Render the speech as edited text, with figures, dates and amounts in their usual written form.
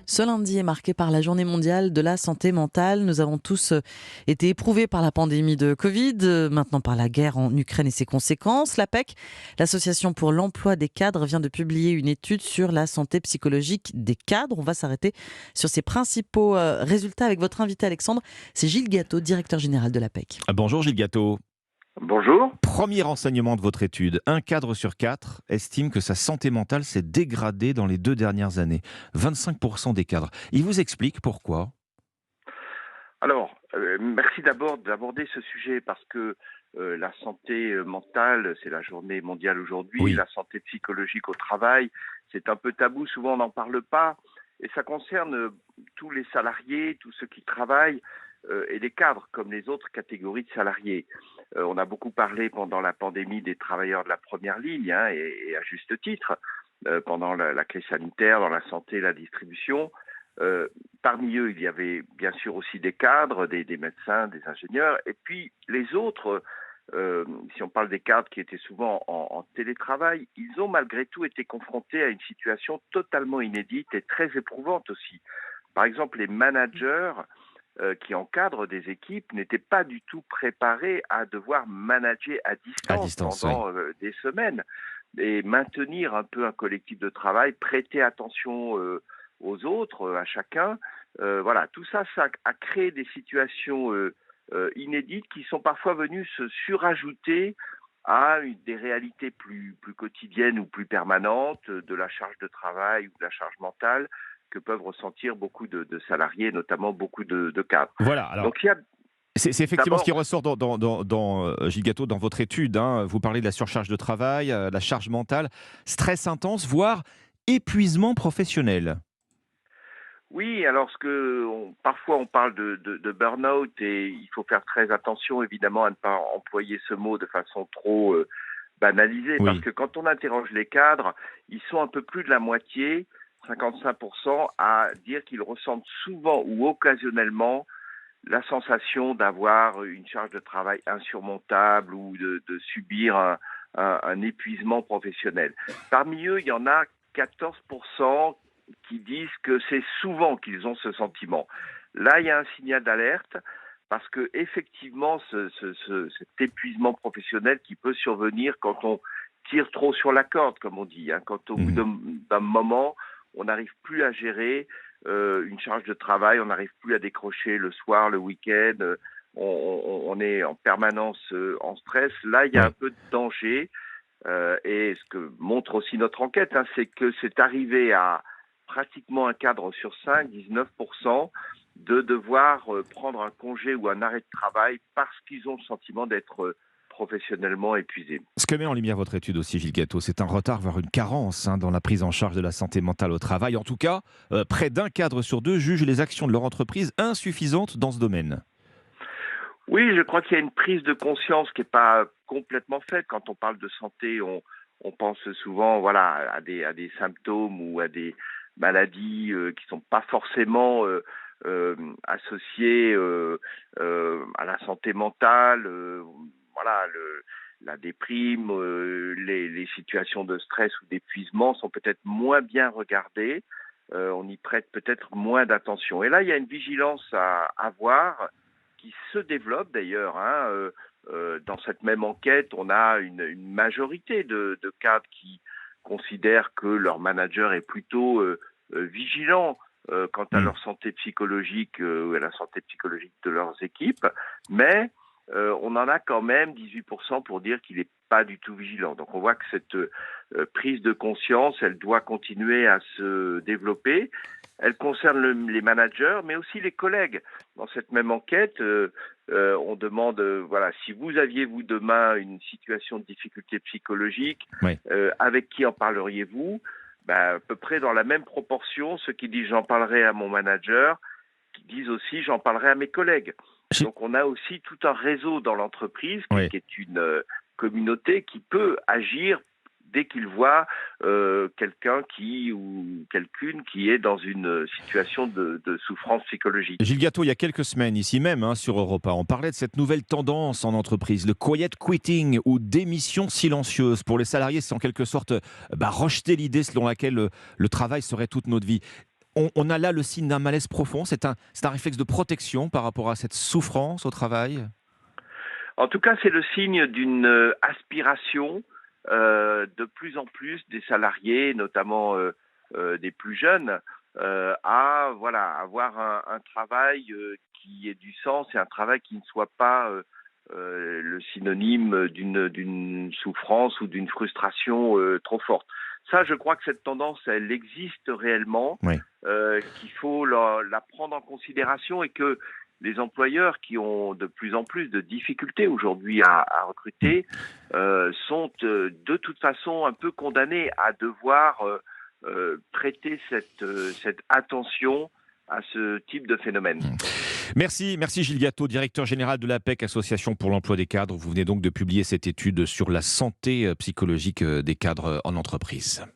Ce lundi est marqué par la journée mondiale de la santé mentale. Nous avons tous été éprouvés par la pandémie de Covid, maintenant par la guerre en Ukraine et ses conséquences. L'APEC, l'Association pour l'emploi des cadres, vient de publier une étude sur la santé psychologique des cadres. On va s'arrêter sur ses principaux résultats avec votre invité Alexandre. C'est Gilles Gâteau, directeur général de l'APEC. Bonjour Gilles Gâteau. Bonjour. Premier renseignement de votre étude, un cadre sur 4 estime que sa santé mentale s'est dégradée dans les 2 dernières années. 25% des cadres. Il vous explique pourquoi ? Alors, merci d'abord d'aborder ce sujet parce que la santé mentale, c'est la journée mondiale aujourd'hui. Oui. La santé psychologique au travail, c'est un peu tabou, souvent on n'en parle pas. Et ça concerne tous les salariés, tous ceux qui travaillent et les cadres comme les autres catégories de salariés. On a beaucoup parlé pendant la pandémie des travailleurs de la première ligne, et à juste titre, pendant la crise sanitaire, dans la santé et la distribution. Parmi eux, il y avait bien sûr aussi des cadres, des médecins, des ingénieurs, et puis les autres, si on parle des cadres qui étaient souvent en télétravail, ils ont malgré tout été confrontés à une situation totalement inédite et très éprouvante aussi. Par exemple, les managers qui encadrent des équipes n'étaient pas du tout préparés à devoir manager à distance pendant des semaines et maintenir un peu un collectif de travail, prêter attention aux autres, à chacun. Voilà, tout ça a créé des situations inédites qui sont parfois venues se surajouter à des réalités plus quotidiennes ou plus permanentes de la charge de travail ou de la charge mentale que peuvent ressentir beaucoup de salariés, notamment beaucoup de cadres. Voilà, alors Donc, il y a c'est effectivement ce qui d'abord, ressort dans Gilles Gâteau, dans votre étude. Vous parlez de la surcharge de travail, la charge mentale, stress intense, voire épuisement professionnel. oui, alors parfois on parle de burn-out et il faut faire très attention évidemment à ne pas employer ce mot de façon trop banalisée parce Oui. que quand on interroge les cadres, ils sont un peu plus de la moitié, 55%, à dire qu'ils ressentent souvent ou occasionnellement la sensation d'avoir une charge de travail insurmontable ou de subir un épuisement professionnel. Parmi eux, il y en a 14% qui disent que c'est souvent qu'ils ont ce sentiment. Là, il y a un signal d'alerte parce que effectivement, cet épuisement professionnel qui peut survenir quand on tire trop sur la corde, comme on dit, quand au bout d'un moment, on n'arrive plus à gérer une charge de travail, on n'arrive plus à décrocher le soir, le week-end, on est en permanence en stress. Là, il y a un peu de danger et ce que montre aussi notre enquête, c'est que c'est arrivé à pratiquement un cadre sur 5, 19%, de devoir prendre un congé ou un arrêt de travail parce qu'ils ont le sentiment d'être professionnellement épuisés. Ce que met en lumière votre étude aussi, Gilles Gâteau, c'est un retard, voire une carence dans la prise en charge de la santé mentale au travail. En tout cas, près d'un cadre sur 2 juge les actions de leur entreprise insuffisantes dans ce domaine. Oui, je crois qu'il y a une prise de conscience qui n'est pas complètement faite. Quand on parle de santé, on pense souvent à des symptômes ou à des maladies qui ne sont pas forcément associées à la santé mentale. La déprime, les situations de stress ou d'épuisement sont peut-être moins bien regardées. On y prête peut-être moins d'attention. Et là, il y a une vigilance à avoir qui se développe d'ailleurs. Dans cette même enquête, on a une majorité de cadres qui considèrent que leur manager est plutôt vigilant quant à leur santé psychologique ou à la santé psychologique de leurs équipes, mais on en a quand même 18% pour dire qu'il n'est pas du tout vigilant. Donc on voit que cette prise de conscience, elle doit continuer à se développer. Elle concerne les managers, mais aussi les collègues. Dans cette même enquête, on demande, si vous aviez, vous, demain, une situation de difficulté psychologique, Oui. avec qui en parleriez-vous ? À peu près dans la même proportion, ceux qui disent « j'en parlerai à mon manager », qui disent aussi « j'en parlerai à mes collègues ». Donc on a aussi tout un réseau dans l'entreprise qui est une communauté qui peut agir dès qu'il voit quelqu'un ou quelqu'une qui est dans une situation de souffrance psychologique. Gilles Gâteau, il y a quelques semaines, ici même sur Europe 1, on parlait de cette nouvelle tendance en entreprise, le quiet quitting ou démission silencieuse. Pour les salariés, c'est en quelque sorte rejeter l'idée selon laquelle le travail serait toute notre vie. On a là le signe d'un malaise profond, c'est un réflexe de protection par rapport à cette souffrance au travail? En tout cas, c'est le signe d'une aspiration de plus en plus des salariés, notamment des plus jeunes, à voilà, avoir un travail qui ait du sens et un travail qui ne soit pas le synonyme d'une souffrance ou d'une frustration trop forte. Ça, je crois que cette tendance, elle existe réellement, Oui. qu'il faut la prendre en considération et que les employeurs qui ont de plus en plus de difficultés aujourd'hui à recruter sont de toute façon un peu condamnés à devoir prêter cette attention à ce type de phénomène. Merci Gilles Gatto, directeur général de l'APEC, Association pour l'emploi des cadres. Vous venez donc de publier cette étude sur la santé psychologique des cadres en entreprise.